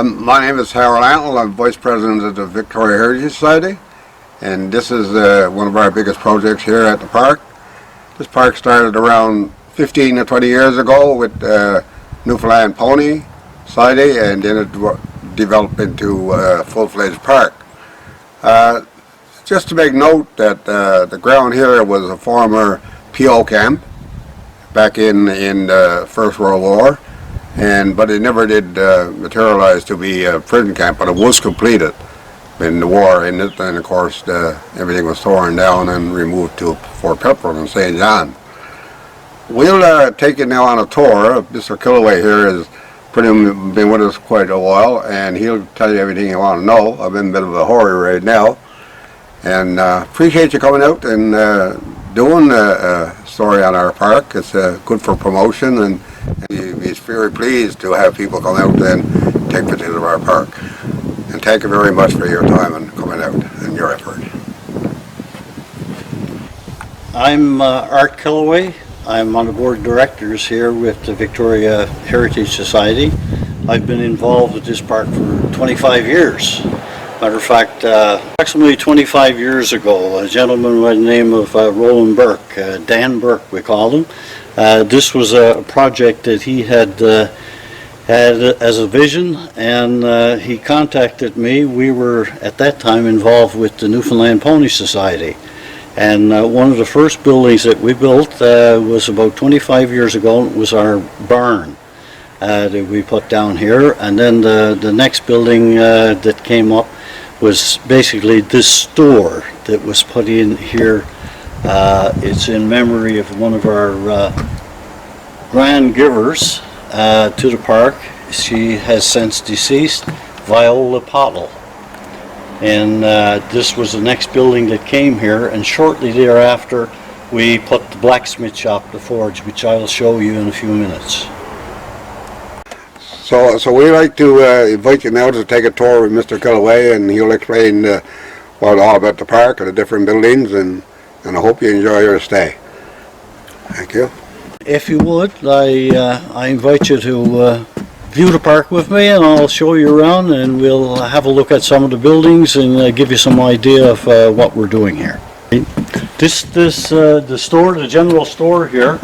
My name is ANTLE. I'm Vice President of the Victoria Heritage Society, and this is one of our biggest projects here at the park. This park started around 15 or 20 years ago with Newfoundland Pony Society, and then it developed into a full-fledged park. Just to make note that the ground here was a former PO camp back in the First World War, but it never did materialize to be a prison camp, but it was completed in the war, and of course everything was torn down and removed to Fort Pepperell in St. John. We'll take you now on a tour. Mr. KELLOWAY here has been with us quite a while, and he'll tell you everything you want to know. I'm in a bit of a hurry right now, and appreciate you coming out and doing a story on our park. It's good for promotion, and he's very pleased to have people come out and take pictures of our park. And thank you very much for your time and coming out and your effort. I'm Art KELLOWAY. I'm on the board of directors here with the Victoria Heritage Society. I've been involved with this park for 25 years. Matter of fact, approximately 25 years ago, a gentleman by the name of Roland Burke, Dan Burke we called him, this was a project that he had as a vision, and he contacted me. We were at that time involved with the Newfoundland Pony Society, and one of the first buildings that we built was about 25 years ago. It was our barn that we put down here, and then the next building that came up was basically this store that was put in here. It's in memory of one of our grand givers to the park. She has since deceased, Viola Pottle. And this was the next building that came here, and shortly thereafter we put the blacksmith shop, the forge, which I'll show you in a few minutes. So we'd like to invite you now to take a tour with Mr. KELLOWAY, and he'll explain all about the park and the different buildings, and I hope you enjoy your stay. Thank you. If you would, I invite you to view the park with me, and I'll show you around, and we'll have a look at some of the buildings and give you some idea of what we're doing here. The store, the general store here.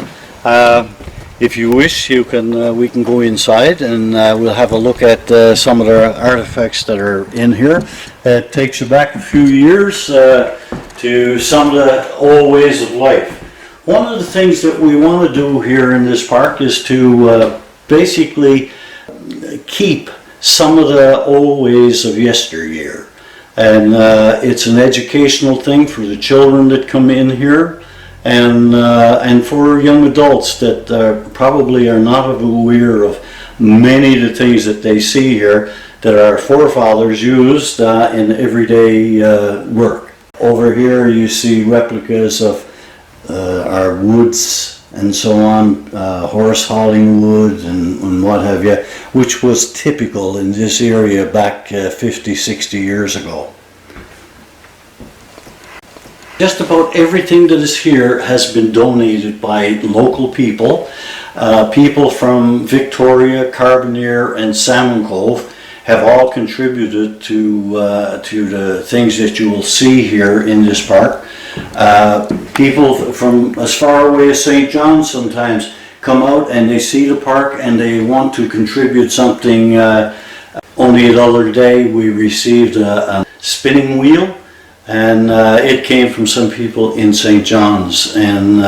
If you wish, you can. We can go inside, and we'll have a look at some of the artifacts that are in here. It takes you back a few years to some of the old ways of life. One of the things that we want to do here in this park is to basically keep some of the old ways of yesteryear, and it's an educational thing for the children that come in here, and for young adults that probably are not aware of many of the things that they see here that our forefathers used in everyday work. Over here you see replicas of our woods and so on, horse hauling wood and what have you, which was typical in this area back 50, 60 years ago. Just about everything that is here has been donated by local people. People from Victoria, Carbonear and Salmon Cove have all contributed to the things that you will see here in this park. People from as far away as St. John sometimes come out and they see the park and they want to contribute something. Only the other day we received a spinning wheel, and it came from some people in St. John's, and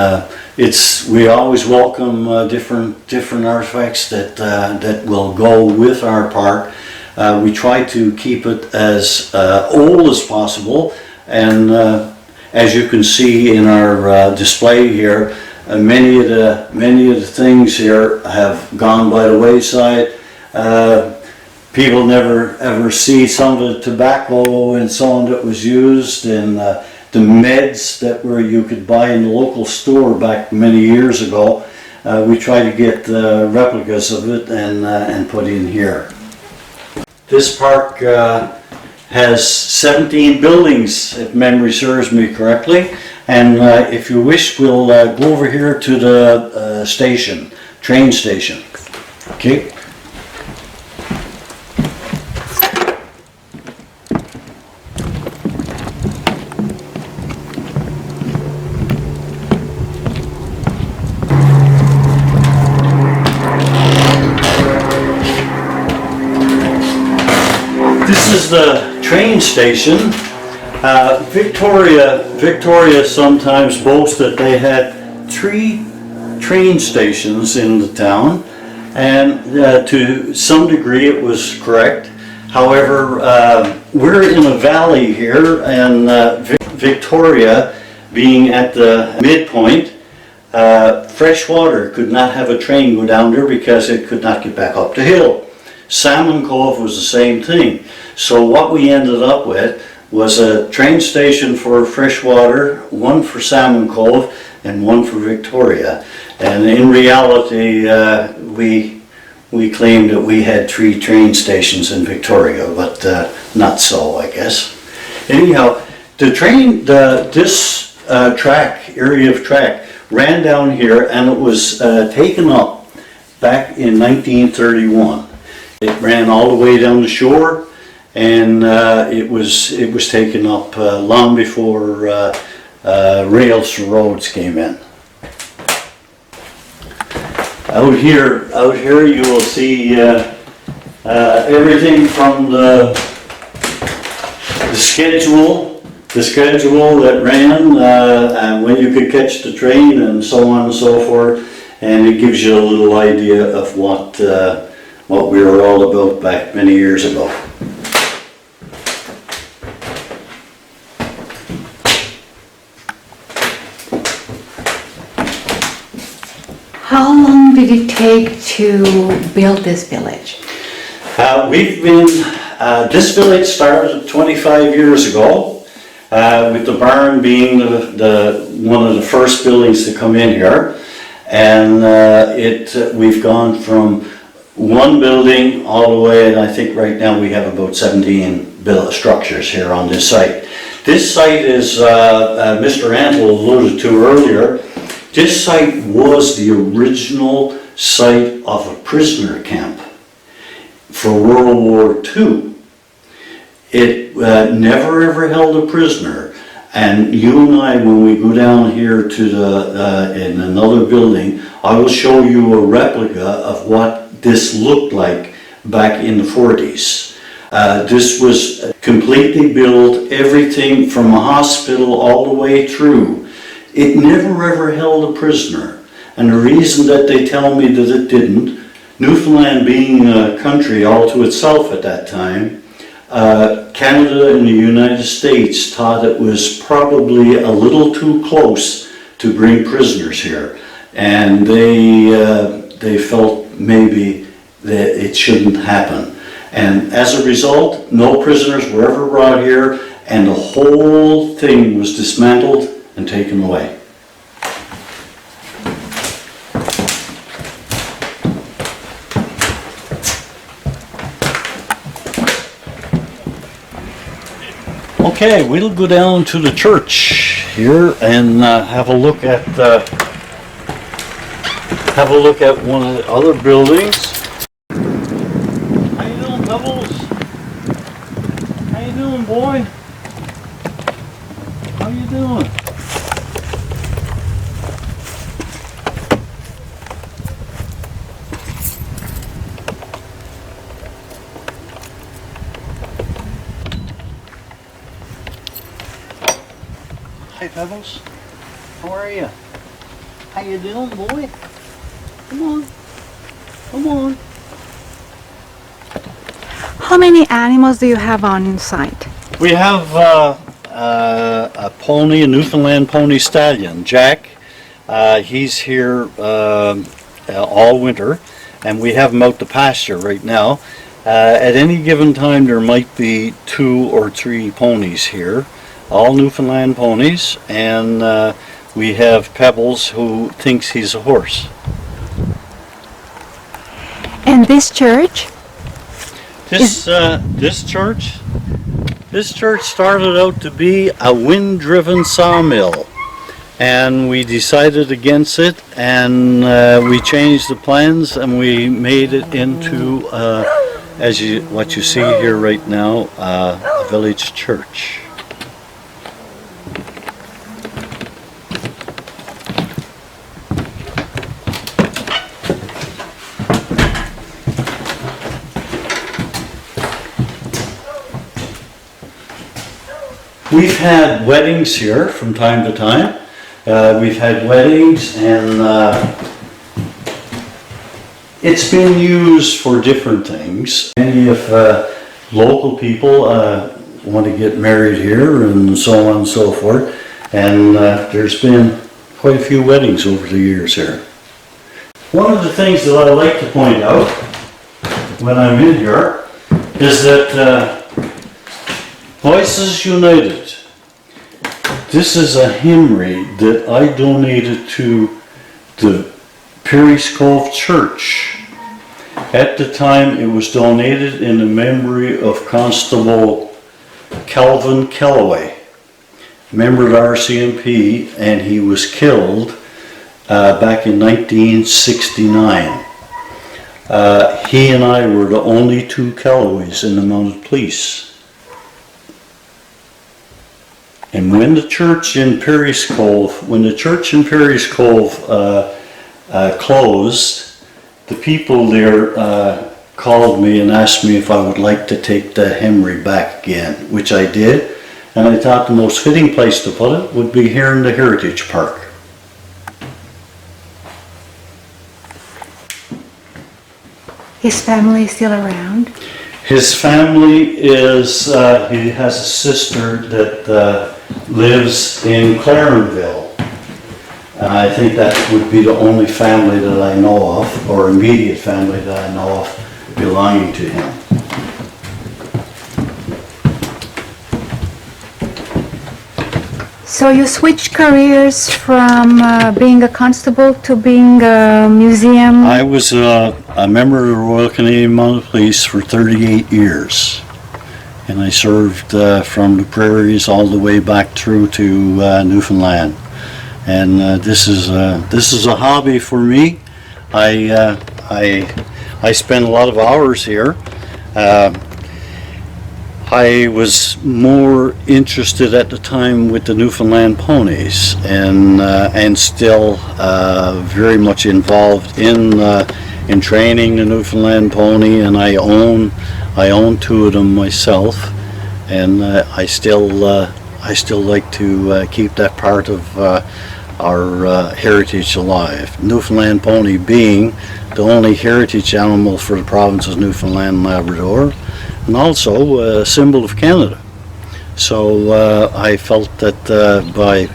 we always welcome different artifacts that will go with our park. We try to keep it as old as possible, and as you can see in our display here, many of the things here have gone by the wayside. People never ever see some of the tobacco and so on that was used, and the meds that you could buy in the local store back many years ago. We try to get replicas of it and put in here. This park has 17 buildings, if memory serves me correctly, and if you wish, we'll go over here to the train station. Okay. is the train station. Victoria sometimes boasts that they had 3 train stations in the town, and to some degree it was correct. However, we're in a valley here, and Victoria being at the midpoint, Freshwater could not have a train go down there because it could not get back up the hill. Salmon Cove was the same thing. So what we ended up with was a train station for Freshwater, one for Salmon Cove, and one for Victoria. And in reality, we claimed that we had 3 train stations in Victoria, but not so, I guess. Anyhow, the train, this area of track, ran down here, and it was taken up back in 1931. It ran all the way down the shore, and it was taken up long before rails for roads came in. Out here you will see everything from the schedule that ran, and when you could catch the train, and so on and so forth, and it gives you a little idea of what we were all about back many years ago. How long did it take to build this village? This village started 25 years ago, with the barn being one of the first buildings to come in here, and we've gone from one building all the way, and I think right now we have about 17 structures here on this site. This site is, Mr. Antle alluded to earlier, this site was the original site of a prisoner camp for World War II. It never ever held a prisoner, and you and I, when we go down here to in another building, I will show you a replica of what this looked like back in the 40s. This was completely built, everything from a hospital all the way through. It never ever held a prisoner, and the reason that they tell me that it didn't, Newfoundland being a country all to itself at that time, Canada and the United States thought it was probably a little too close to bring prisoners here, and they felt maybe that it shouldn't happen. And as a result, no prisoners were ever brought here, and the whole thing was dismantled and taken away. Okay, we'll go down to the church here and have a look at one of the other buildings. How you doing, Pebbles? How you doing, boy? How you doing? Hi, Pebbles. How are you? How you doing, boy? Come on. Come on. How many animals do you have on site? We have a pony, a Newfoundland pony stallion, Jack. He's here all winter, and we have him out to pasture right now. At any given time there might be 2 or 3 ponies here, all Newfoundland ponies, and we have Pebbles, who thinks he's a horse. And this church? This church started out to be a wind-driven sawmill, and we decided against it, and we changed the plans, and we made it into what you see here right now, a village church. We've had weddings here from time to time. We've had weddings and it's been used for different things. Many of local people want to get married here and so on and so forth. And there's been quite a few weddings over the years here. One of the things that I like to point out when I'm in here is that Voices United. This is a hymnary that I donated to the Perry's Cove Church. At the time it was donated in the memory of Constable Calvin Kelloway, member of the RCMP, and he was killed back in 1969. He and I were the only two Kelloways in the mounted police. And when the church in Perry's Cove, closed, the people there called me and asked me if I would like to take the hymnary back again, which I did. And I thought the most fitting place to put it would be here in the Heritage Park. His family is still around? His family is, he has a sister that lives in Clarenville. And I think that would be the only family that I know of, or immediate family that I know of, belonging to him. So you switched careers from being a constable to being a museum? I was a member of the Royal Canadian Mounted Police for 38 years. And I served from the prairies all the way back through to Newfoundland. And this is a hobby for me. I spend a lot of hours here. I was more interested at the time with the Newfoundland ponies, and still very much involved in training the Newfoundland pony, and I own two of them myself, and I still like to keep that part of our heritage alive. Newfoundland pony being the only heritage animal for the province of Newfoundland and Labrador, and also a symbol of Canada. So I felt that by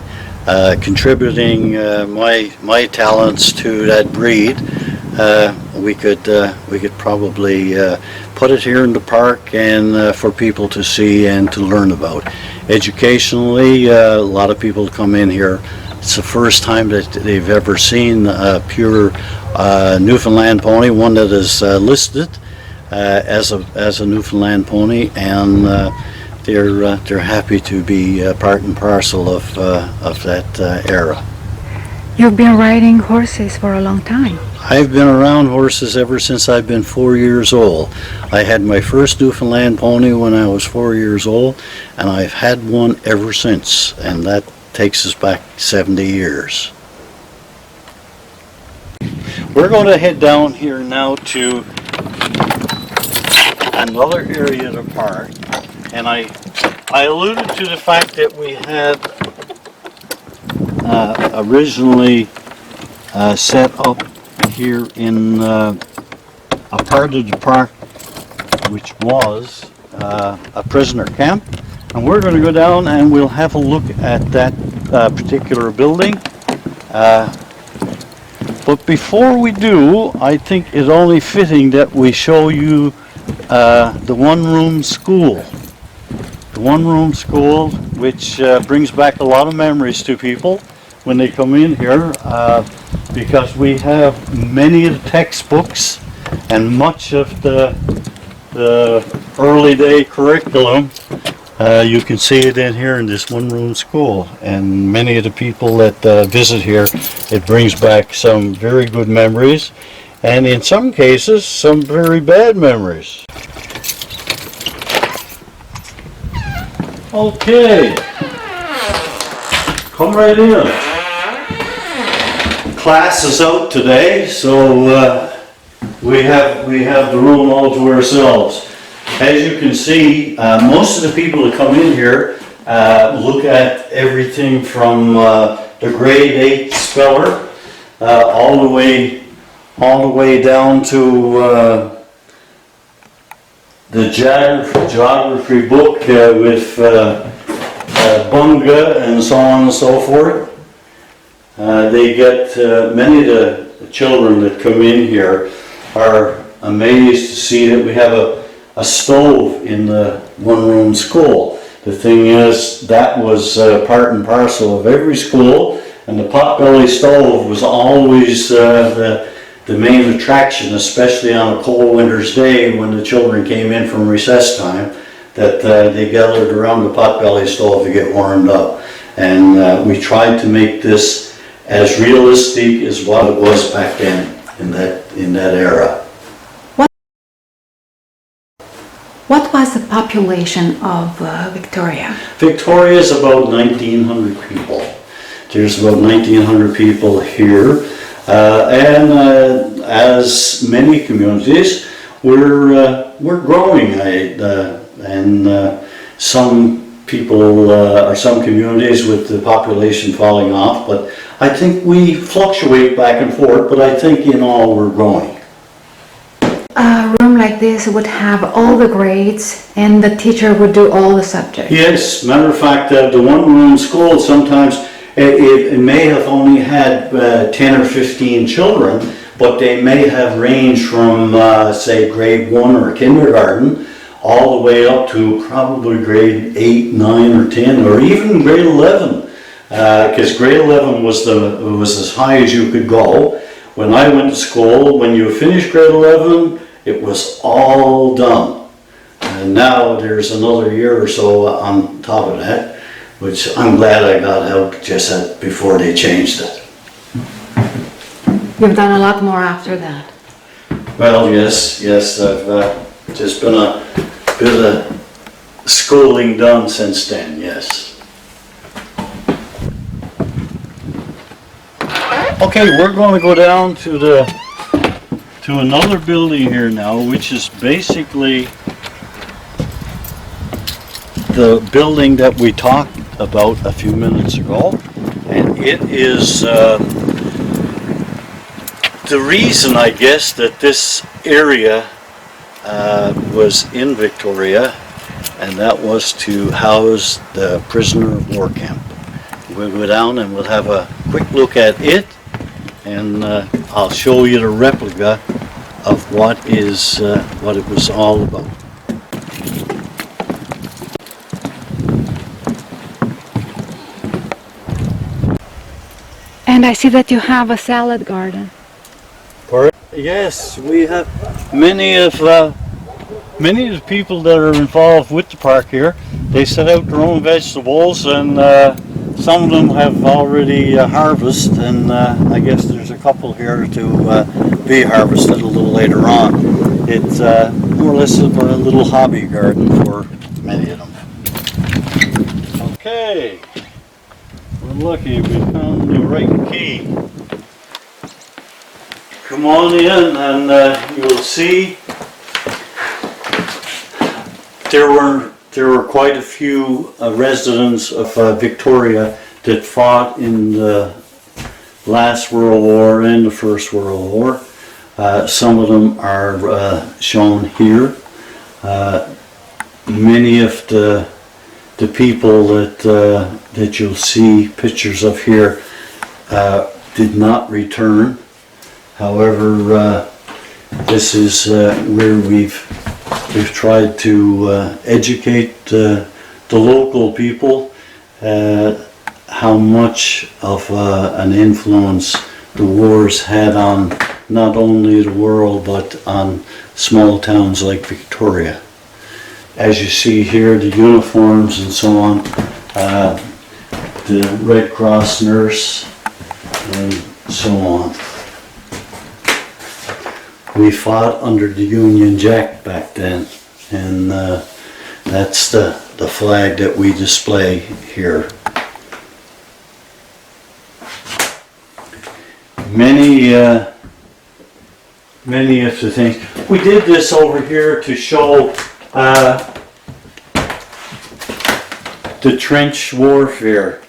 contributing my talents to that breed, we could probably put it here in the park and for people to see and to learn about. Educationally, a lot of people come in here. It's the first time that they've ever seen a pure Newfoundland pony, one that is listed as a Newfoundland pony, and they're happy to be part and parcel of that era. You've been riding horses for a long time. I've been around horses ever since I've been 4 years old. I had my first Newfoundland pony when I was 4 years old, and I've had one ever since, and that takes us back 70 years. We're going to head down here now to another area of the park, and I alluded to the fact that we had originally set up here in a part of the park which was a prisoner camp, and we're going to go down and we'll have a look at that particular building. But before we do, I think it's only fitting that we show you the one-room school. The one-room school, which brings back a lot of memories to people when they come in here, because we have many of the textbooks and much of the early day curriculum. You can see it in here in this one-room school, and many of the people that visit here, it brings back some very good memories, and in some cases some very bad memories. Okay, come right in. Class is out today, so we have the room all to ourselves. As you can see, most of the people that come in here look at everything from the grade 8 speller all the way down to the geography book with bunga and so on and so forth. They get many of the children that come in here are amazed to see that we have a stove in the one-room school. The thing is, that was part and parcel of every school, and the potbelly stove was always the main attraction, especially on a cold winter's day when the children came in from recess time, that they gathered around the potbelly stove to get warmed up. And we tried to make this as realistic as what it was back then in that era. What was the population of Victoria? Victoria is about 1,900 people. There's about 1,900 people here. And as many communities, we're growing. And some people or some communities with the population falling off, but I think we fluctuate back and forth, but I think in all we're growing. A room like this would have all the grades and the teacher would do all the subjects. Yes, matter of fact, the one-room school sometimes it may have only had 10 or 15 children, but they may have ranged from say grade 1 or kindergarten all the way up to probably grade 8, 9 or 10 or even grade 11, because grade 11 was as high as you could go. When I went to school, when you finished grade 11, it was all done. And now there's another year or so on top of that, which I'm glad I got out just before they changed it. You've done a lot more after that. Well, yes, I've just been a bit of schooling done since then, yes. Okay, we're going to go down to another building here now, which is basically the building that we talked about a few minutes ago, and it is the reason, I guess, that this area was in Victoria, and that was to house the prisoner of war camp. We'll go down and we'll have a quick look at it, and I'll show you the replica of what it was all about. And I see that you have a salad garden. Yes, we have many of the people that are involved with the park here. They set out their own vegetables, and some of them have already harvested, and I guess there's a couple here to be harvested a little later on. It's more or less of a little hobby garden for many of them. Okay, we're lucky we found the right key. Come on in, and you'll see there were quite a few residents of Victoria that fought in the last World War and the First World War. Some of them are shown here. Many of the people that you'll see pictures of here did not return. However, this is where we've tried to educate the local people how much of an influence the wars had on not only the world but on small towns like Victoria. As you see here, the uniforms and so on, the Red Cross nurse and so on. We fought under the Union Jack back then, and that's the flag that we display here. Many of the things. We did this over here to show the trench warfare,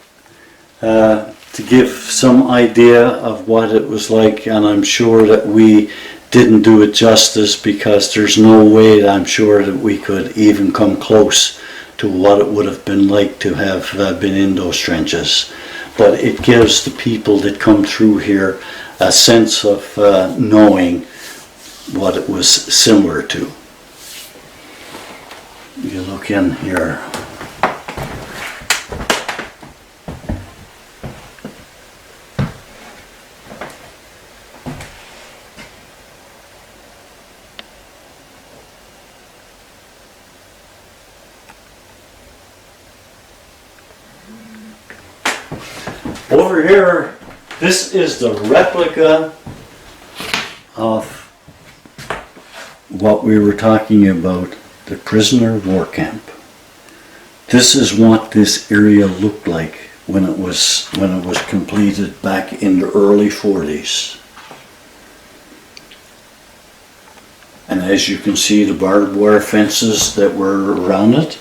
to give some idea of what it was like, and I'm sure that we didn't do it justice, because there's no way I'm sure that we could even come close to what it would have been like to have been in those trenches. But it gives the people that come through here a sense of knowing what it was similar to. You look in here. Over here, this is the replica of what we were talking about, the prisoner of war camp. This is what this area looked like when it was completed back in the early 40s. And as you can see, the barbed wire fences that were around it,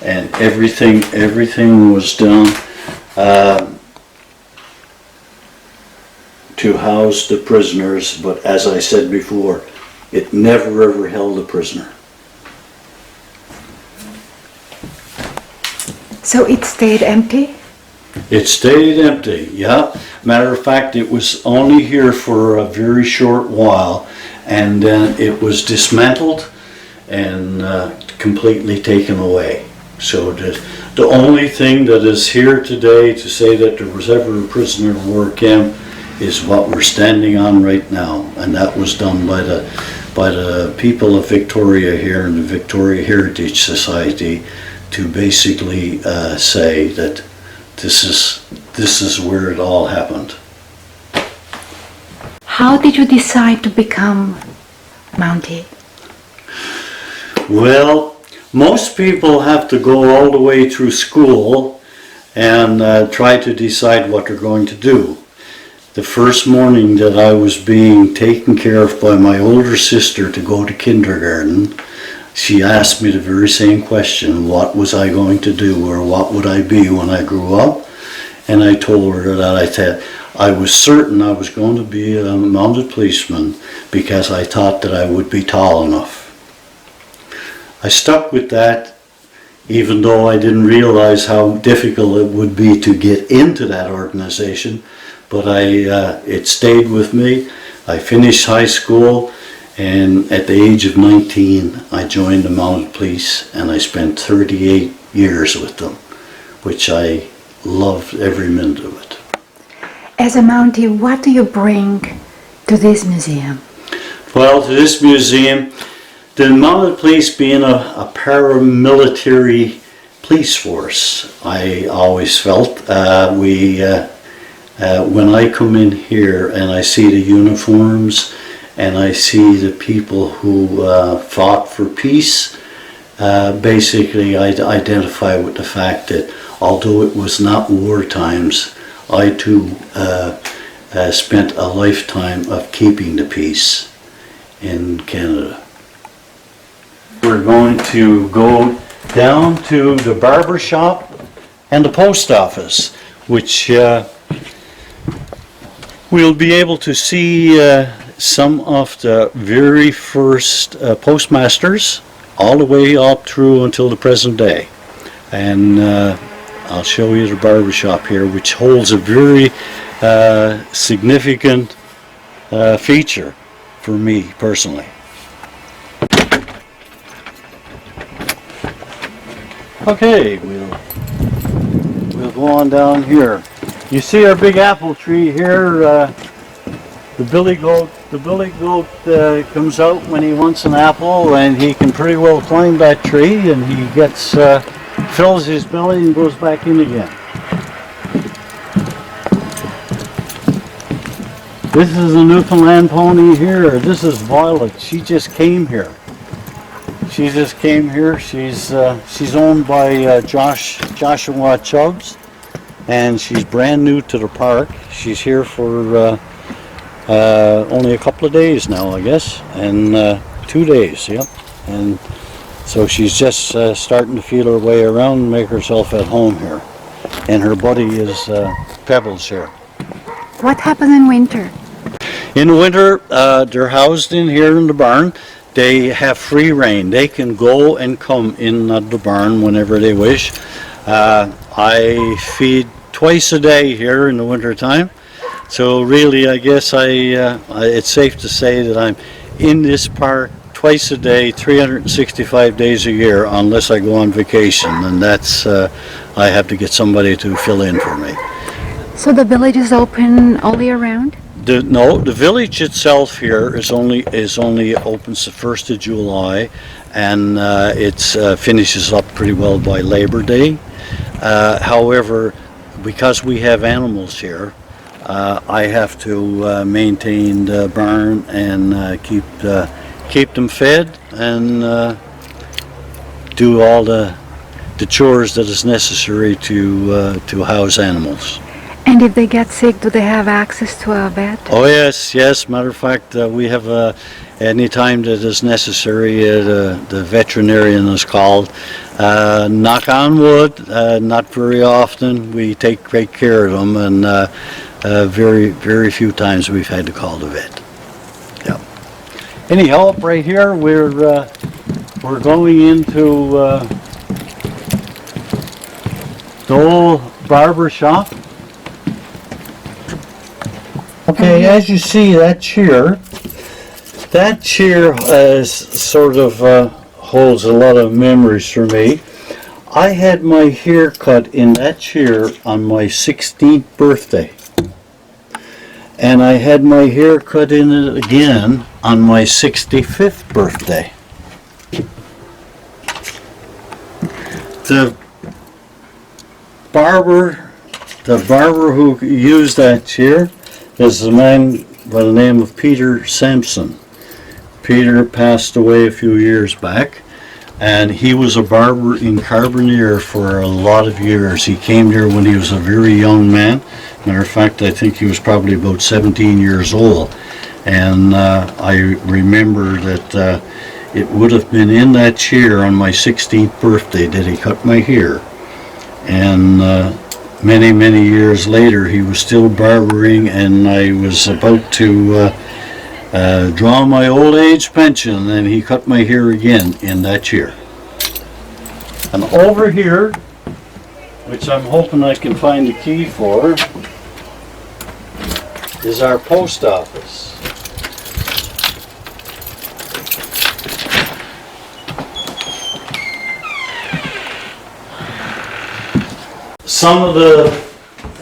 and everything was done to house the prisoners, but as I said before, it never ever held a prisoner. So it stayed empty? It stayed empty, yeah. Matter of fact, it was only here for a very short while, and then it was dismantled and completely taken away. So the only thing that is here today to say that there was ever a prisoner of war camp is what we're standing on right now, and that was done by the people of Victoria here in the Victoria Heritage Society to basically say that this is where it all happened. How did you decide to become Mountie? Well, most people have to go all the way through school and try to decide what they're going to do. The first morning that I was being taken care of by my older sister to go to kindergarten, she asked me the very same question: what was I going to do, or what would I be when I grew up? And I told her that I was certain I was going to be a mounted policeman because I thought that I would be tall enough. I stuck with that, even though I didn't realize how difficult it would be to get into that organization. But it stayed with me. I finished high school, and at the age of 19, I joined the Mounted Police, and I spent 38 years with them, which I loved every minute of it. As a Mountie, what do you bring to this museum? Well, to this museum, the Mounted Police being a paramilitary police force, I always felt when I come in here and I see the uniforms and I see the people who fought for peace, basically I identify with the fact that although it was not war times, I too spent a lifetime of keeping the peace in Canada. We're going to go down to the barber shop and the post office, which we'll be able to see some of the very first postmasters all the way up through until the present day. And I'll show you the barber shop here, which holds a very significant feature for me personally. Okay, we'll go on down here. You see our big apple tree here. The billy goat comes out when he wants an apple, and he can pretty well climb that tree, and he gets fills his belly and goes back in again. This is a Newfoundland pony here. This is Violet. She just came here. She's owned by Joshua Chubbs, and she's brand new to the park. She's here for only a couple of days now, I guess, and 2 days, yep. And So she's just starting to feel her way around and make herself at home here. And her buddy is Pebbles here. What happens in winter? In the winter, they're housed in here in the barn. They have free rein. They can go and come in the barn whenever they wish. I feed twice a day here in the winter time. So really, I guess it's safe to say that I'm in this park twice a day, 365 days a year, unless I go on vacation, and that's I have to get somebody to fill in for me. So the village is open all year round? No, the village itself here is only opens the 1st of July, and it finishes up pretty well by Labor Day. However, because we have animals here, I have to maintain the barn and keep them fed and do all the chores that is necessary to house animals. And if they get sick, do they have access to a vet? Oh yes. Matter of fact, we have any time that is necessary. The veterinarian is called. Knock on wood, not very often. We take great care of them, and very few times we've had to call the vet. Yeah. Anyhow, right here we're going into the old barber shop. Okay, as you see, that chair sort of holds a lot of memories for me. I had my hair cut in that chair on my 16th birthday. And I had my hair cut in it again on my 65th birthday. The barber who used that chair is a man by the name of Peter Sampson. Peter passed away a few years back, and he was a barber in Carbonear for a lot of years. He came here when he was a very young man. Matter of fact, I think he was probably about 17 years old. And I remember that it would have been in that chair on my 16th birthday that he cut my hair. And many years later, he was still barbering, and I was about to draw my old age pension, and he cut my hair again in that chair. And over here, which I'm hoping I can find the key for, is our post office. Some of the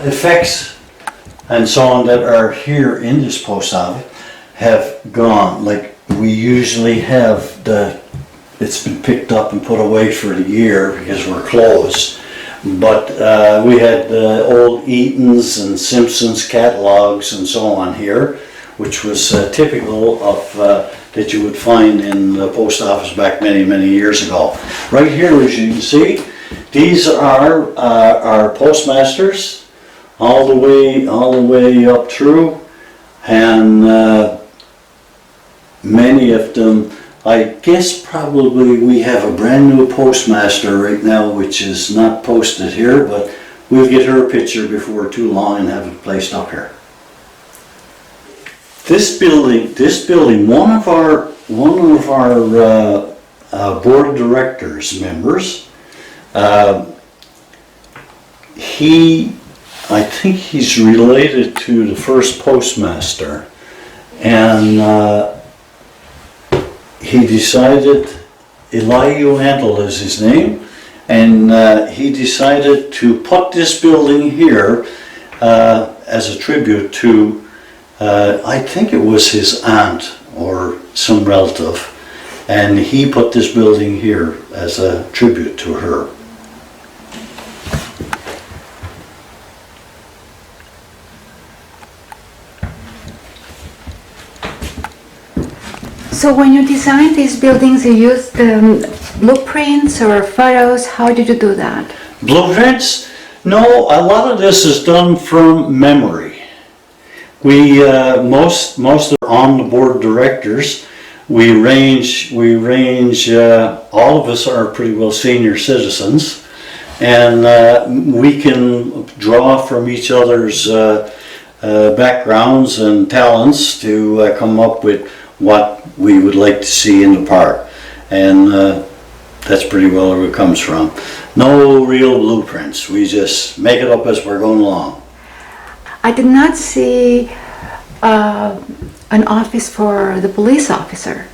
effects and so on that are here in this post office have gone. Like we usually have it's been picked up and put away for the year because we're closed. But we had old Eaton's and Simpson's catalogs and so on here, which was typical of that you would find in the post office back many years ago. Right here, as you can see, these are our postmasters all the way up through, and many of them, I guess probably we have a brand new postmaster right now which is not posted here, but we'll get her picture before too long and have it placed up here. This building, one of our board of directors members, I think he's related to the first postmaster, and he decided, ANTLE is his name, and he decided to put this building here as a tribute to, I think it was his aunt or some relative, and he put this building here as a tribute to her. So when you designed these buildings, you used blueprints or photos. How did you do that? Blueprints? No, a lot of this is done from memory. We most are on the board of directors. all of us are pretty well senior citizens, and we can draw from each other's backgrounds and talents to come up with what we would like to see in the park. And that's pretty well where it comes from. No real blueprints. We just make it up as we're going along. I did not see an office for the police officer.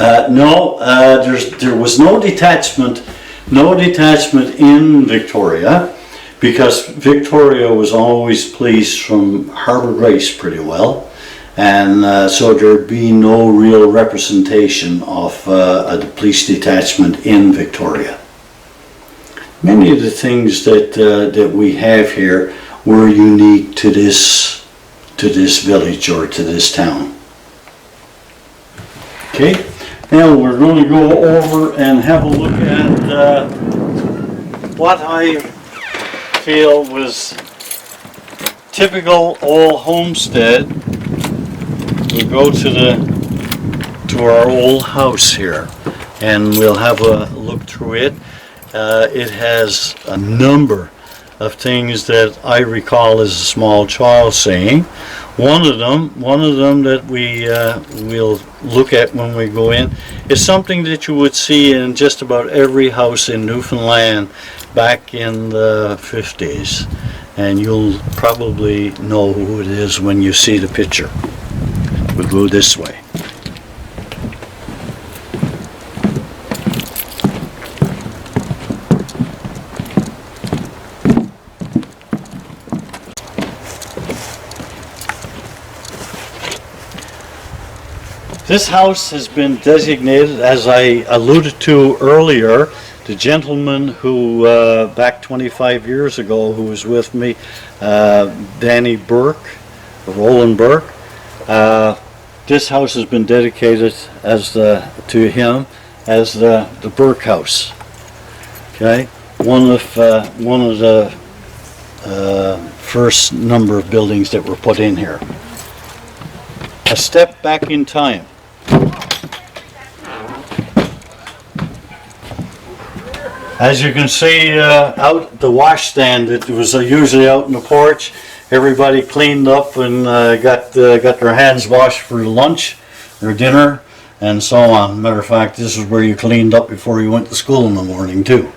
No, there was no detachment in Victoria, because Victoria was always policed from Harbour Grace pretty well, and so there'd be no real representation of the police detachment in Victoria. Many of the things that we have here were unique to this village or to this town. Okay, now we're going to go over and have a look at what I feel was typical old homestead. We'll go to our old house here, and we'll have a look through it. It has a number of things that I recall as a small child saying. One of them that we'll look at when we go in is something that you would see in just about every house in Newfoundland back in the 50s, and you'll probably know who it is when you see the picture. We'll go this way. This house has been designated, as I alluded to earlier, the gentleman who, back 25 years ago, who was with me, Danny Burke, Roland Burke, this house has been dedicated to him as the Burke House. Okay, one of the first number of buildings that were put in here. A step back in time. As you can see, out the washstand that was usually out in the porch, everybody cleaned up and got their hands washed for lunch or dinner and so on. Matter of fact, this is where you cleaned up before you went to school in the morning too.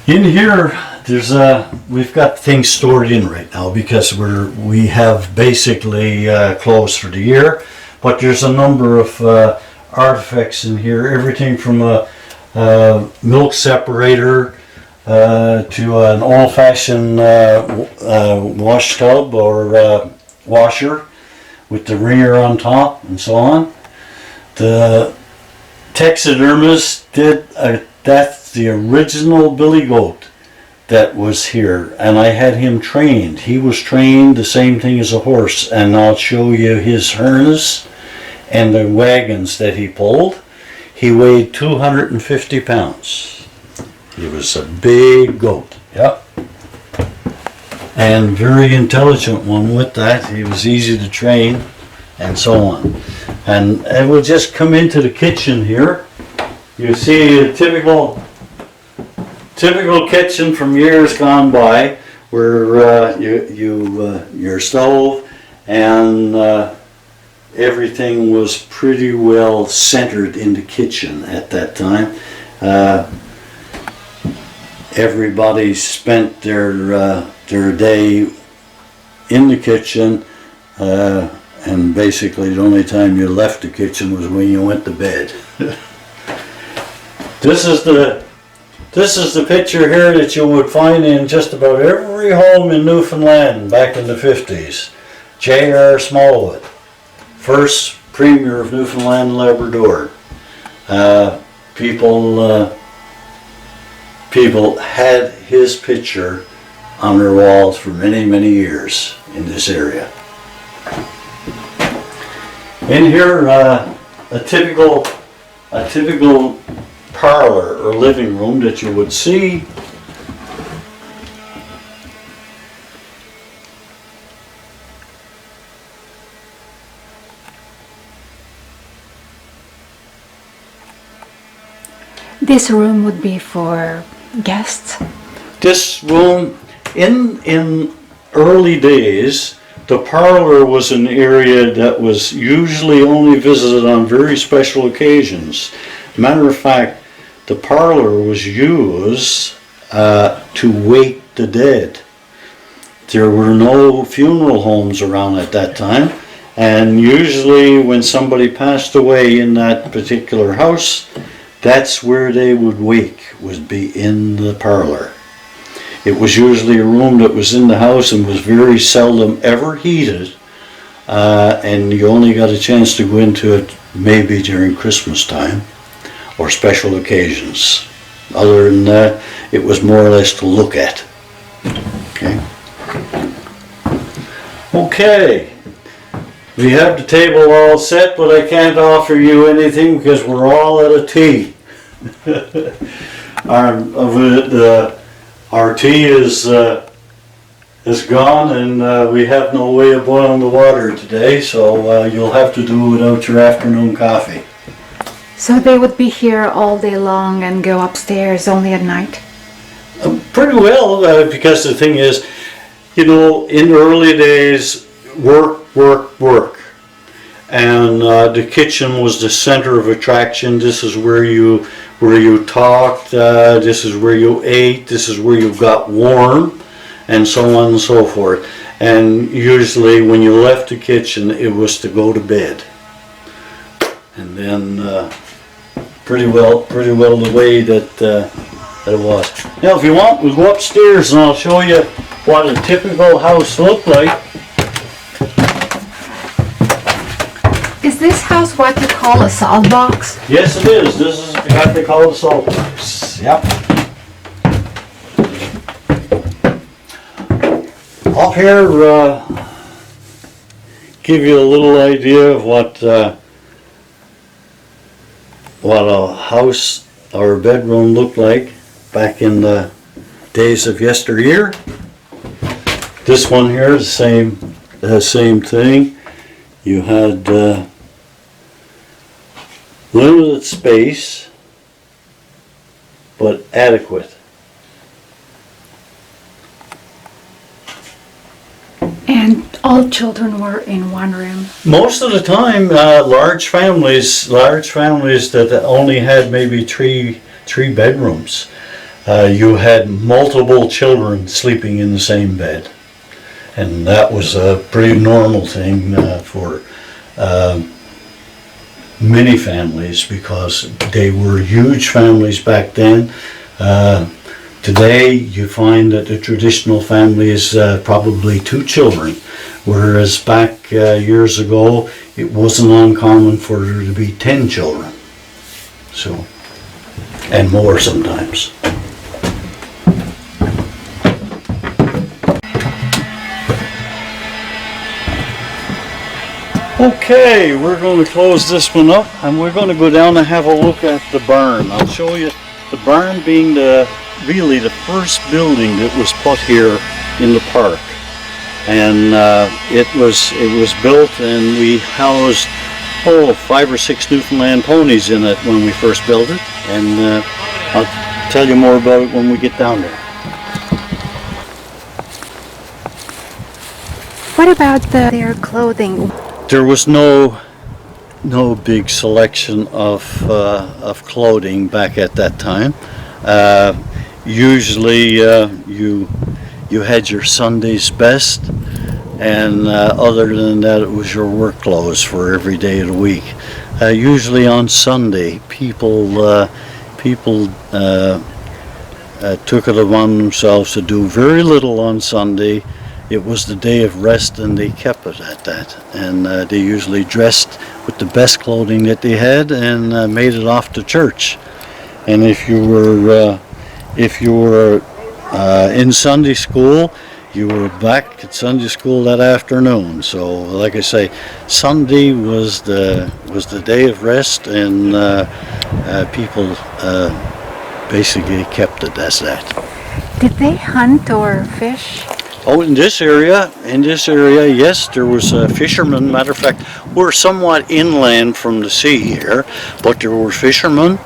In here, we've got things stored in right now because we have basically closed for the year, but there's a number of artifacts in here, everything from a milk separator to an old-fashioned wash tub or washer with the wringer on top and so on. The taxidermist that's the original billy goat that was here, and I had him trained. He was trained the same thing as a horse, and I'll show you his harness and the wagons that he pulled. He weighed 250 pounds. He was a big goat, yep. And very intelligent one with that. He was easy to train and so on. And we'll just come into the kitchen here. You see a typical kitchen from years gone by, where your stove and everything was pretty well centered in the kitchen at that time. Everybody spent their day in the kitchen, and basically the only time you left the kitchen was when you went to bed. This is the picture here that you would find in just about every home in Newfoundland back in the 50s. J.R. Smallwood, first Premier of Newfoundland and Labrador. People had his picture on their walls for many, many years in this area. In here, a typical parlor or living room that you would see this room would be for guests? This room, in early days, the parlor was an area that was usually only visited on very special occasions. Matter of fact, the parlor was used to wake the dead. There were no funeral homes around at that time, and usually when somebody passed away in that particular house, that's where they would wake, would be in the parlor. It was usually a room that was in the house and was very seldom ever heated, and you only got a chance to go into it maybe during Christmas time or special occasions. Other than that, it was more or less to look at. Okay. Okay. We have the table all set, but I can't offer you anything because we're all out of tea. Our tea is gone, and we have no way of boiling the water today, so you'll have to do without your afternoon coffee. So they would be here all day long and go upstairs only at night? Pretty well, because the thing is, you know, in the early days, work. And the kitchen was the center of attraction. This is where you talked, this is where you ate, this is where you got warm, and so on and so forth. And usually when you left the kitchen, it was to go to bed. And then pretty well the way that it was. Now if you want, we'll go upstairs and I'll show you what a typical house looked like. Is this house what you call a salt box? Yes, it is. This is what they call the salt box. Yep. Up here, give you a little idea of what a house or a bedroom looked like back in the days of yesteryear. This one here is the same thing. You had limited space, but adequate. And all children were in one room? Most of the time, large families that only had maybe three bedrooms. You had multiple children sleeping in the same bed. And that was a pretty normal thing for many families because they were huge families back then. Today you find that the traditional family is probably 2 children, whereas back years ago it wasn't uncommon for there to be 10 children. So, and more sometimes. Okay, we're going to close this one up and we're going to go down and have a look at the barn. I'll show you the barn being really the first building that was put here in the park. And it was built and we housed 5 or 6 Newfoundland ponies in it when we first built it. And I'll tell you more about it when we get down there. What about their clothing? There was no big selection of clothing back at that time. Usually you had your Sunday's best, and other than that it was your work clothes for every day of the week. Usually on Sunday people took it upon themselves to do very little on Sunday. It was the day of rest and they kept it at that. And they usually dressed with the best clothing that they had and made it off to church. And if you were in Sunday school, you were back at Sunday school that afternoon. So like I say, Sunday was the day of rest, and people basically kept it as that. Did they hunt or fish? Oh, in this area, yes, there was fishermen. Matter of fact, we're somewhat inland from the sea here, but there were fishermen.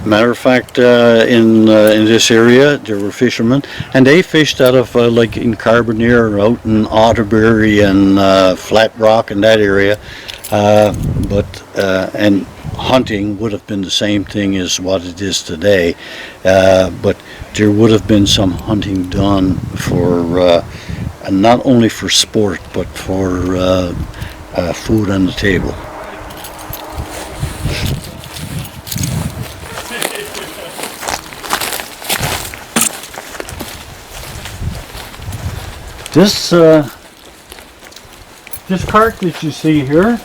Matter of fact, in this area, there were fishermen, and they fished out of like in Carbonear, out in Otterbury and Flat Rock and that area. And hunting would have been the same thing as what it is today, but there would have been some hunting done for not only for sport but for food on the table. This cart that you see here,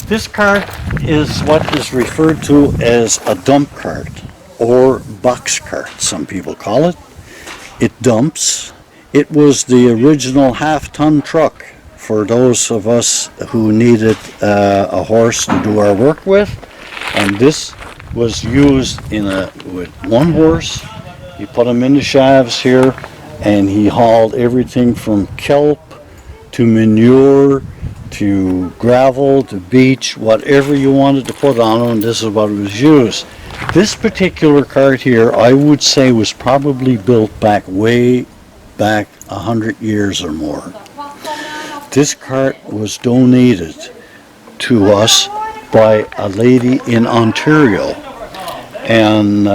this cart is what is referred to as a dump cart or box cart, some people call it. It dumps. It was the original half-ton truck for those of us who needed a horse to do our work with, and this was used with one horse. You put him in the shafts here, and he hauled everything from kelp to manure to gravel to beach, whatever you wanted to put on him, this is what was used. This particular cart here, I would say, was probably built way back 100 years or more. This cart was donated to us by a lady in Ontario, and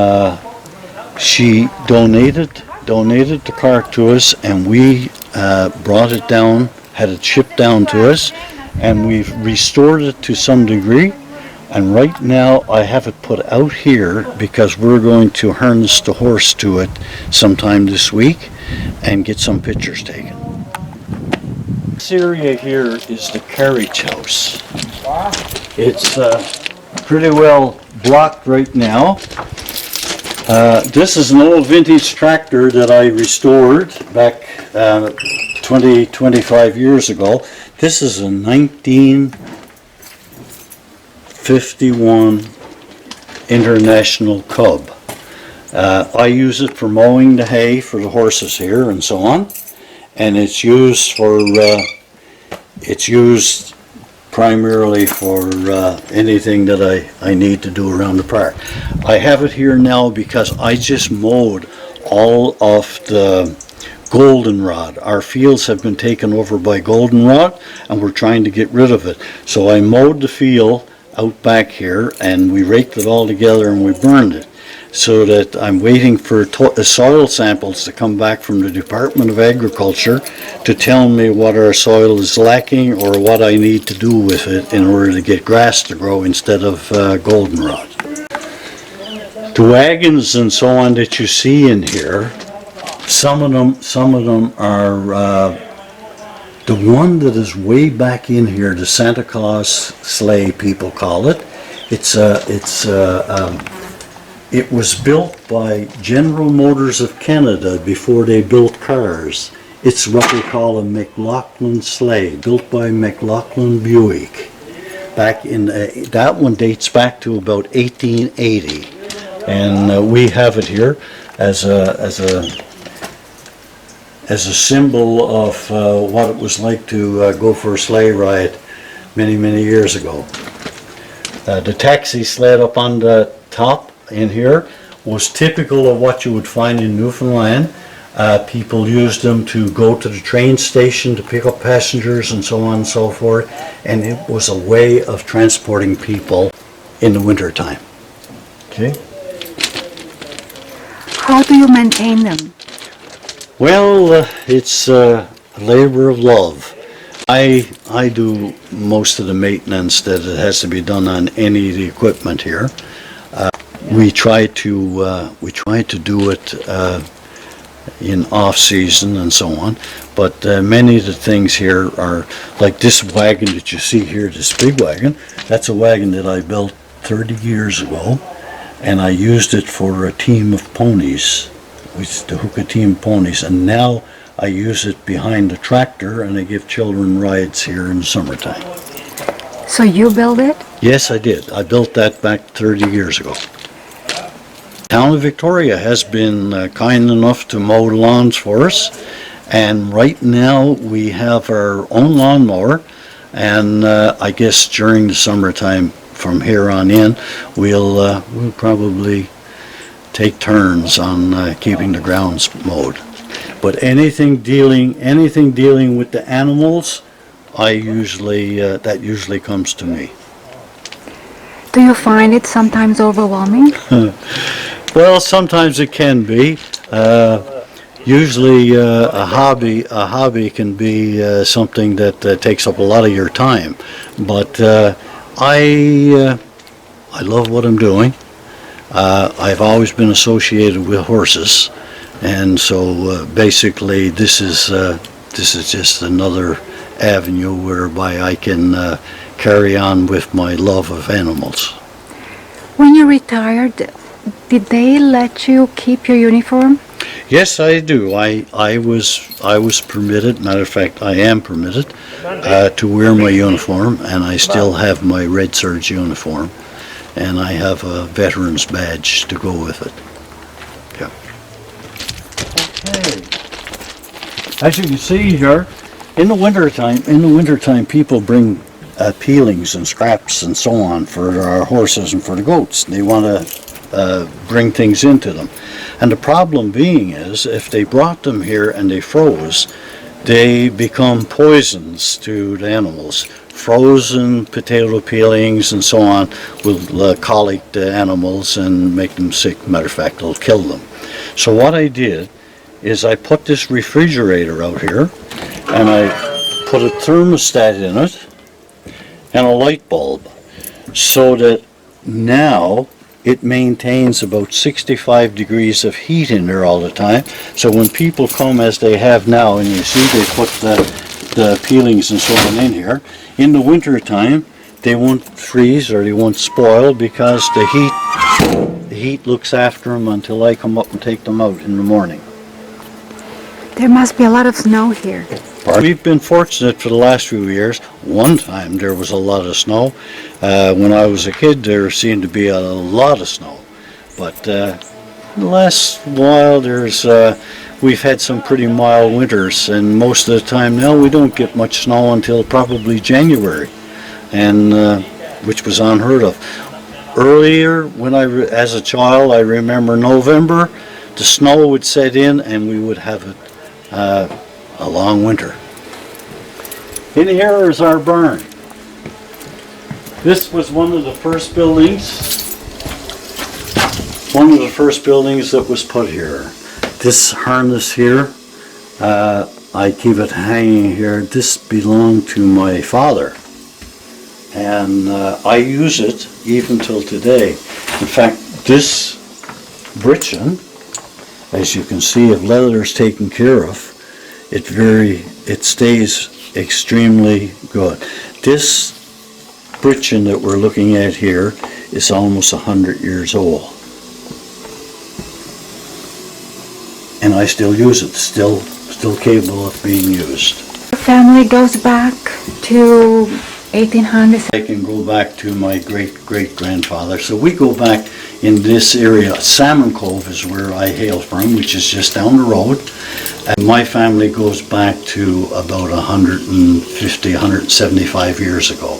she donated the cart to us, and we brought it down, had it shipped down to us, and we've restored it to some degree. And right now I have it put out here because we're going to harness the horse to it sometime this week and get some pictures taken. This area here is the carriage house. It's pretty well blocked right now. This is an old vintage tractor that I restored back 25 years ago. This is a 1951 International Cub. I use it for mowing the hay for the horses here and so on, and it's used primarily for anything that I need to do around the park. I have it here now because I just mowed all of the goldenrod. Our fields have been taken over by goldenrod, and we're trying to get rid of it. So I mowed the field out back here, and we raked it all together and we burned it. So that I'm waiting for soil samples to come back from the Department of Agriculture to tell me what our soil is lacking or what I need to do with it in order to get grass to grow instead of goldenrod. The wagons and so on that you see in here, some of them are the one that is way back in here, the Santa Claus sleigh, people call it. It was built by General Motors of Canada before they built cars. It's what we call a McLaughlin sleigh, built by McLaughlin Buick. That one dates back to about 1880, and we have it here as a symbol of what it was like to go for a sleigh ride many years ago. The taxi sled up on the top in here was typical of what you would find in Newfoundland. People used them to go to the train station to pick up passengers and so on and so forth, and it was a way of transporting people in the winter time. Okay. How do you maintain them? Well, it's a labor of love. I do most of the maintenance that it has to be done on any of the equipment here. We try to do it in off season and so on, but many of the things here are like this wagon that you see here, this big wagon. That's a wagon that I built 30 years ago, and I used it for a team of ponies, which the Hookah team ponies, and now I use it behind the tractor, and I give children rides here in the summertime. So you build it? Yes, I did. I built that back 30 years ago. Town of Victoria has been kind enough to mow lawns for us, and right now we have our own lawnmower, and I guess during the summertime from here on in, we'll probably take turns on keeping the grounds mowed. But anything dealing with the animals, that usually comes to me. Do you find it sometimes overwhelming? Well, sometimes it can be. Usually, a hobby can be something that takes up a lot of your time. But I love what I'm doing. I've always been associated with horses, and so basically, this is just another avenue whereby I can carry on with my love of animals. When you retired, did they let you keep your uniform? Yes, I do. I was permitted. Matter of fact, I am permitted to wear my uniform, and I still have my Red Surge uniform, and I have a veteran's badge to go with it. Yeah. Okay. As you can see here, in the wintertime, people bring peelings and scraps and so on for our horses and for the goats. They want to bring things into them. And the problem being is, if they brought them here and they froze, they become poisons to the animals. Frozen potato peelings and so on will colic the animals and make them sick. Matter of fact, it'll kill them. So what I did is I put this refrigerator out here, and I put a thermostat in it and a light bulb, so that now it maintains about 65 degrees of heat in there all the time. So when people come, as they have now, and you see they put the peelings and so on in here, in the winter time they won't freeze or they won't spoil, because the heat looks after them until I come up and take them out in the morning. There must be a lot of snow here. We've been fortunate for the last few years. One time there was a lot of snow. When I was a kid, there seemed to be a lot of snow. But the last while, we've had some pretty mild winters, and most of the time now we don't get much snow until probably January, and which was unheard of. Earlier, when as a child, I remember November, the snow would set in and we would have a long winter. In here is our barn. This was one of the first buildings that was put here. This harness here, I keep it hanging here. This belonged to my father, and I use it even till today. In fact, this breeching, as you can see, if leather is taken care of, it stays extremely good. This breeching that we're looking at here is almost 100 years old, and I still use it. Still capable of being used. The family goes back to 1800s. I can go back to my great-great-grandfather. So we go back in this area. Salmon Cove is where I hail from, which is just down the road. And my family goes back to about 150, 175 years ago.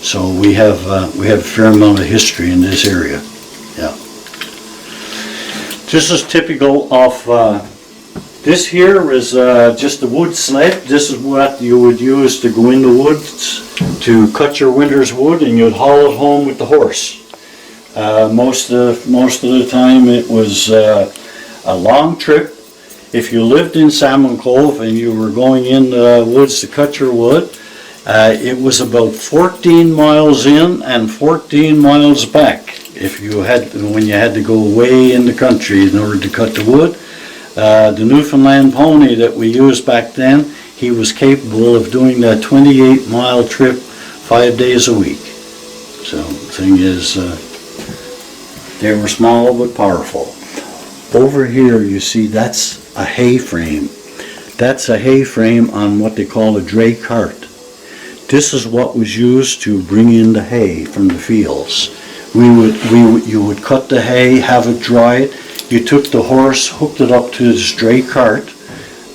So we have a fair amount of history in this area. Yeah. This is typical of, this here is just a wood sled. This is what you would use to go in the woods to cut your winter's wood, and you'd haul it home with the horse. Most of the time it was a long trip. If you lived in Salmon Cove and you were going in the woods to cut your wood, it was about 14 miles in and 14 miles back. When you had to go way in the country in order to cut the wood. The Newfoundland pony that we used back then, he was capable of doing that 28-mile trip 5 days a week. So the thing is, they were small but powerful. Over here you see that's a hay frame. That's a hay frame on what they call a dray cart. This is what was used to bring in the hay from the fields. You would cut the hay, have it dried. You took the horse, hooked it up to this dray cart,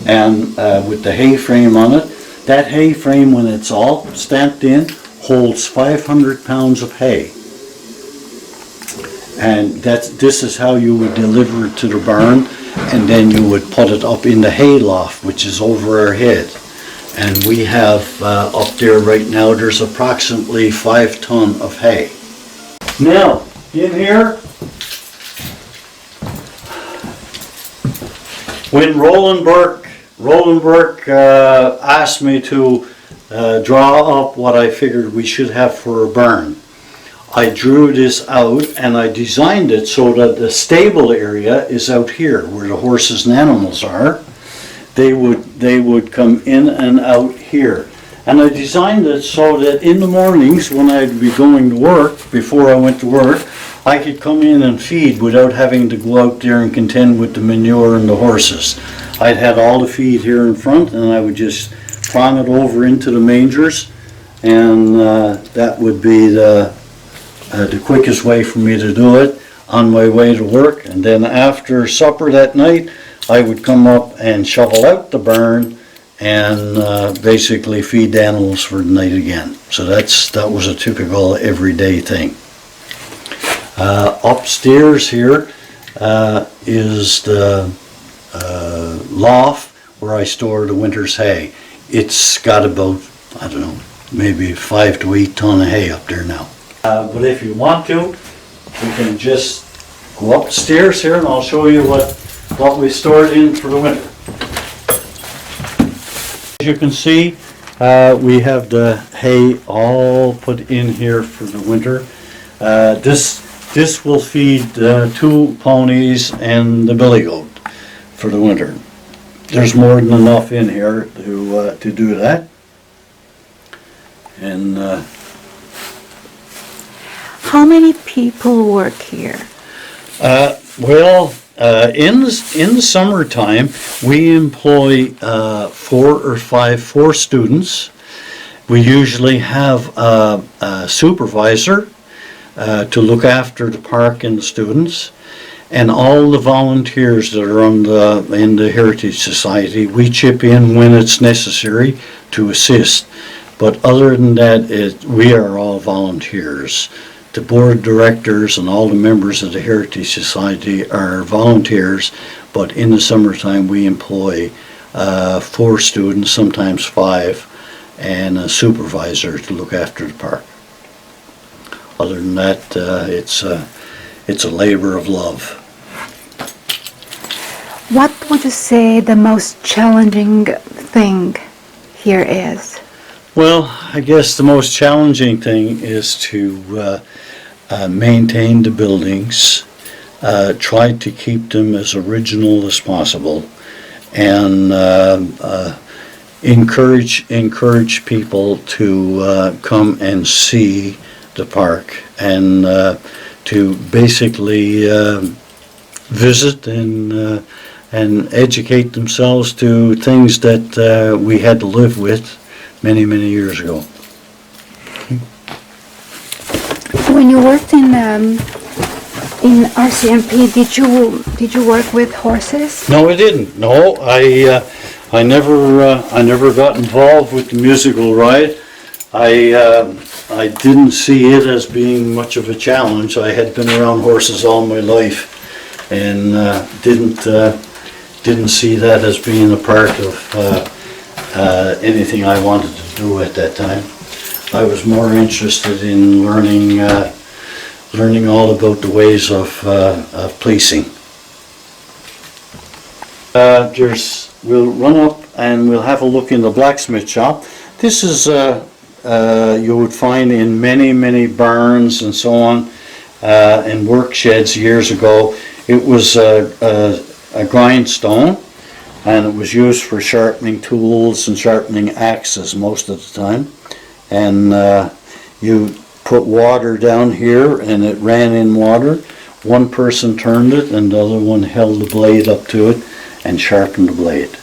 and with the hay frame on it. That hay frame, when it's all stamped in, holds 500 pounds of hay. And this is how you would deliver it to the barn, and then you would put it up in the hay loft, which is over our head. And we have up there right now, there's approximately 5 ton of hay. Now, in here, when Roland Burke asked me to draw up what I figured we should have for a barn, I drew this out and I designed it so that the stable area is out here where the horses and animals are. They would come in and out here. And I designed it so that in the mornings when I'd be going to work, before I went to work, I could come in and feed without having to go out there and contend with the manure and the horses. I'd had all the feed here in front, and I would just prong it over into the mangers, and that would be the quickest way for me to do it on my way to work. And then after supper that night, I would come up and shovel out the barn and basically feed the animals for the night again. So that was a typical everyday thing. Upstairs here is the loft where I store the winter's hay. It's got about, I don't know, maybe 5 to 8 ton of hay up there now. But if you want to, we can just go upstairs here and I'll show you what we stored in for the winter. As you can see, we have the hay all put in here for the winter. This will feed 2 ponies and the billy goat for the winter. There's more than enough in here to do that. And How many people work here? In the summertime, we employ 4 or 5 students. We usually have a supervisor to look after the park and the students, and all the volunteers that are in the Heritage Society. We chip in when it's necessary to assist, but other than that, we are all volunteers. The board of directors and all the members of the Heritage Society are volunteers, but in the summertime we employ 4 students, sometimes 5, and a supervisor to look after the park. Other than that, it's a labor of love. What would you say the most challenging thing here is? Well, I guess the most challenging thing is to maintain the buildings, try to keep them as original as possible, and encourage people to come and see the park and to basically visit and educate themselves to things that we had to live with many years ago. When you worked in RCMP, did you work with horses? No, I didn't. No, I never got involved with the musical ride. I didn't see it as being much of a challenge. I had been around horses all my life, and didn't see that as being a part of anything I wanted to do at that time. I was more interested in learning all about the ways of policing. We'll run up and we'll have a look in the blacksmith shop. This is you would find in many barns and so on, and work sheds years ago. It was a grindstone, and it was used for sharpening tools and sharpening axes most of the time. And you put water down here and it ran in water. One person turned it and the other one held the blade up to it and sharpened the blade.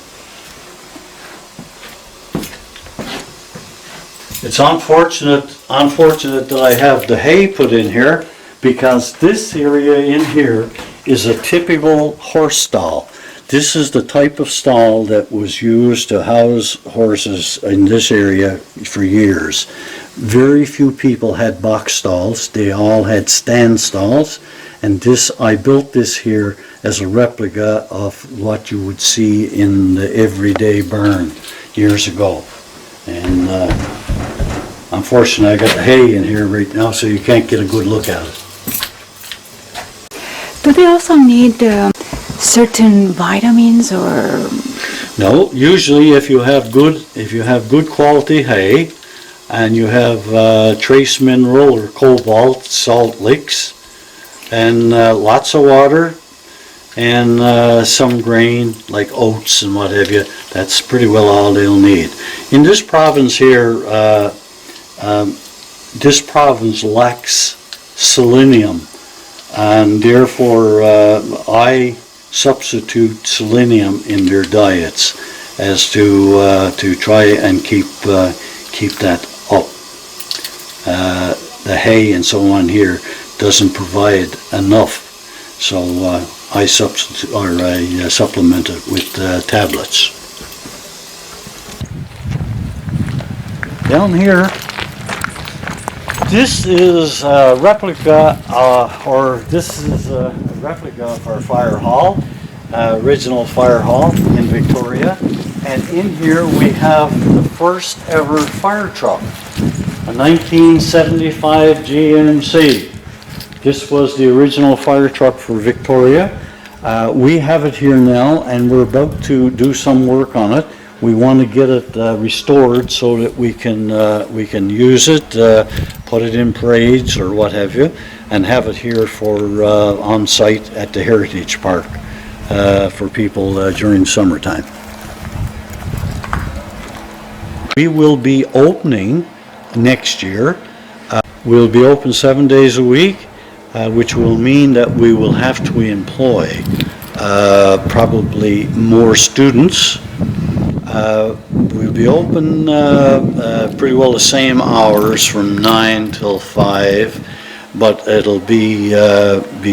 It's unfortunate that I have the hay put in here, because this area in here is a typical horse stall. This is the type of stall that was used to house horses in this area for years. Very few people had box stalls. They all had stand stalls. And this, I built this here as a replica of what you would see in the everyday barn years ago. And unfortunately, I got the hay in here right now, so you can't get a good look at it. Do they also need certain vitamins or? No, usually if you have good quality hay, and you have trace mineral or cobalt salt licks, and lots of water, and some grain like oats and what have you, that's pretty well all they'll need. In this province here, this province lacks selenium, and therefore I substitute selenium in their diets as to try and keep that up. The hay and so on here doesn't provide enough, so I substitute or I supplement it with tablets. Down here, this is a replica, this is a replica of our fire hall, original fire hall in Victoria. And in here we have the first ever fire truck, a 1975 GMC. This was the original fire truck for Victoria. We have it here now, and we're about to do some work on it. We want to get it restored so that we can use it, put it in parades or what have you, and have it here for on site at the Heritage Park for people during summertime. We will be opening next year. We'll be open 7 days a week, which will mean that we will have to employ probably more students. We'll be open pretty well the same hours from 9 till 5, but it'll be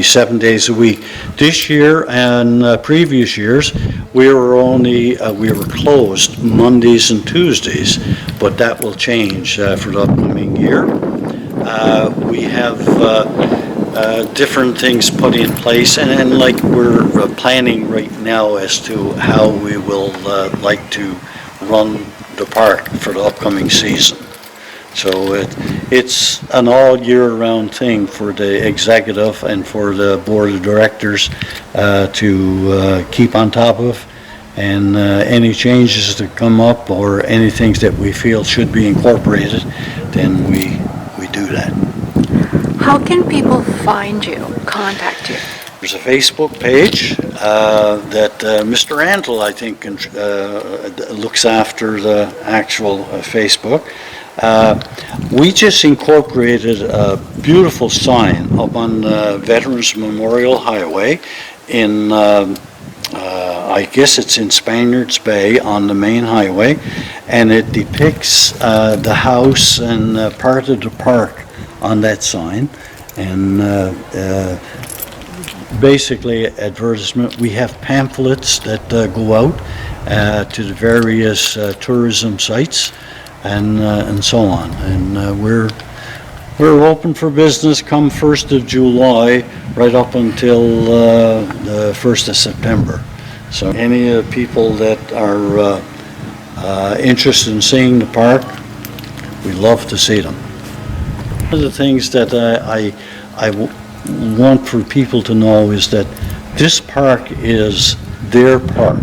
7 days a week. This year and previous years, we were closed Mondays and Tuesdays, but that will change for the upcoming year. We have different things put in place, and like we're planning right now as to how we will like to run the park for the upcoming season. So it's an all year round thing for the executive and for the board of directors to keep on top of, and any changes that come up or any things that we feel should be incorporated, then we do that. How can people find you, contact you? There's a Facebook page that Mr. ANTLE, I think, looks after the actual Facebook. We just incorporated a beautiful sign up on Veterans Memorial Highway in, I guess it's in Spaniards Bay on the main highway, and it depicts the house and part of the park on that sign, and basically advertisement. We have pamphlets that go out to the various tourism sites and so on, and we're open for business come 1st of July right up until the 1st of September. So any people that are interested in seeing the park, we love to see them. One of the things that I want for people to know is that this park is their park.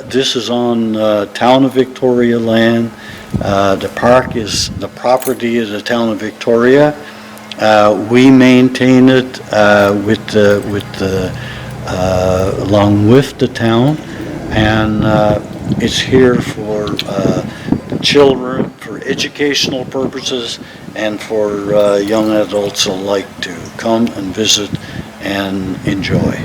This is on Town of Victoria land. The park is the property of the Town of Victoria. We maintain it along with the town, and it's here for children, for educational purposes, and for young adults alike to come and visit and enjoy.